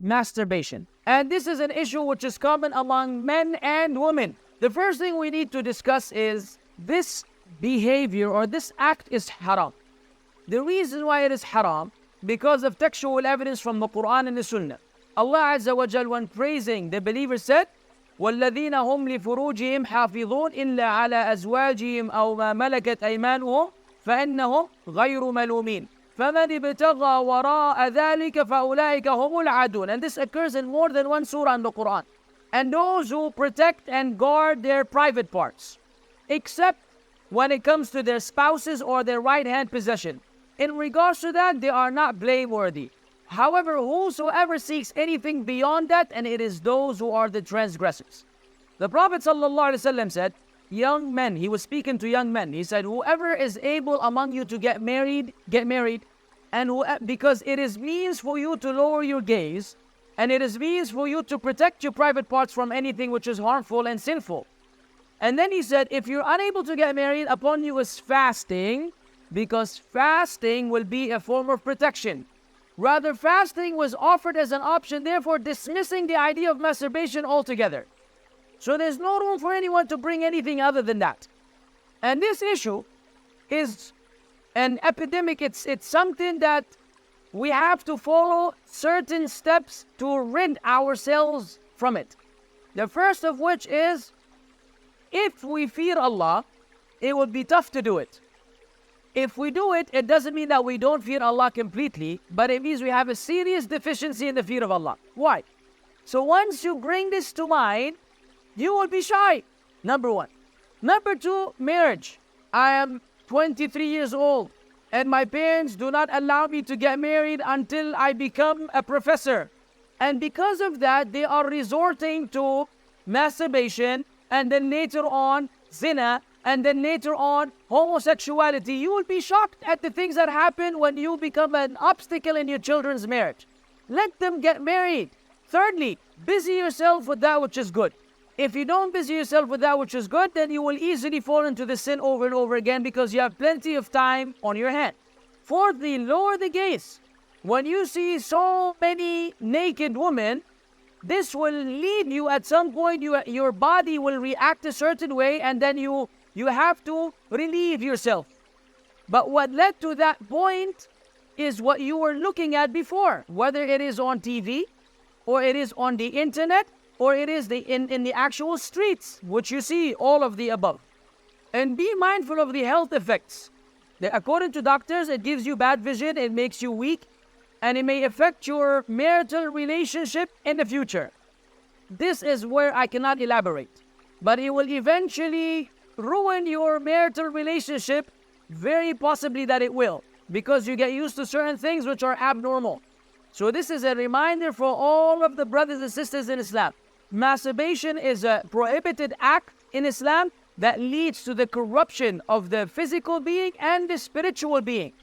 masturbation. And this is an issue which is common among men and women. The first thing we need to discuss is this behavior or this act is haram. The reason why it is haram, because of textual evidence from the Quran and the Sunnah. Allah Azza wa Jal, when praising the believers, said, وَالَّذِينَ هُمْ لِفُرُوجِهِمْ حَافِظُونَ إِلَّا عَلَى أَزْوَاجِهِمْ أَوْ مَا مَلَكَتْ أَيْمَانُهُمْ فَإِنَّهُمْ غَيْرُ مَلُومِينَ فَمَنِ ابْتَغَى وَرَاءَ ذَلِكَ فَأُولَٰئِكَ هُمُ الْعَادُونَ. And this occurs in more than one surah in the Quran. And those who protect and guard their private parts, except when it comes to their spouses or their right-hand possession. In regards to that, they are not blameworthy. However, whosoever seeks anything beyond that, and it is those who are the transgressors. The Prophet ﷺ said, young men, he was speaking to young men. He said, whoever is able among you to get married, get married. And because it is means for you to lower your gaze, and it is means for you to protect your private parts from anything which is harmful and sinful. And then he said, if you're unable to get married, upon you is fasting, because fasting will be a form of protection. Rather, fasting was offered as an option, therefore dismissing the idea of masturbation altogether. So there's no room for anyone to bring anything other than that. And this issue is an epidemic. It's something that we have to follow certain steps to rid ourselves from it. The first of which is, if we fear Allah, it would be tough to do it. If we do it, it doesn't mean that we don't fear Allah completely, but it means we have a serious deficiency in the fear of Allah. Why? So once you bring this to mind, you will be shy. Number one. Number two, marriage. I am 23 years old, and my parents do not allow me to get married until I become a professor. And because of that, they are resorting to masturbation, and then later on, zina, and then later on, homosexuality. You will be shocked at the things that happen when you become an obstacle in your children's marriage. Let them get married. Thirdly, busy yourself with that which is good. If you don't busy yourself with that which is good, then you will easily fall into the sin over and over again because you have plenty of time on your hand. Fourthly, lower the gaze. When you see so many naked women, this will lead you at some point, your body will react a certain way, and then you have to relieve yourself. But what led to that point is what you were looking at before, whether it is on TV, or it is on the internet, or it is in the actual streets, which you see all of the above. And be mindful of the health effects. According to doctors, it gives you bad vision, it makes you weak, and it may affect your marital relationship in the future. This is where I cannot elaborate. But it will eventually ruin your marital relationship, very possibly that it will, because you get used to certain things which are abnormal. So this is a reminder for all of the brothers and sisters in Islam. Masturbation is a prohibited act in Islam that leads to the corruption of the physical being and the spiritual being.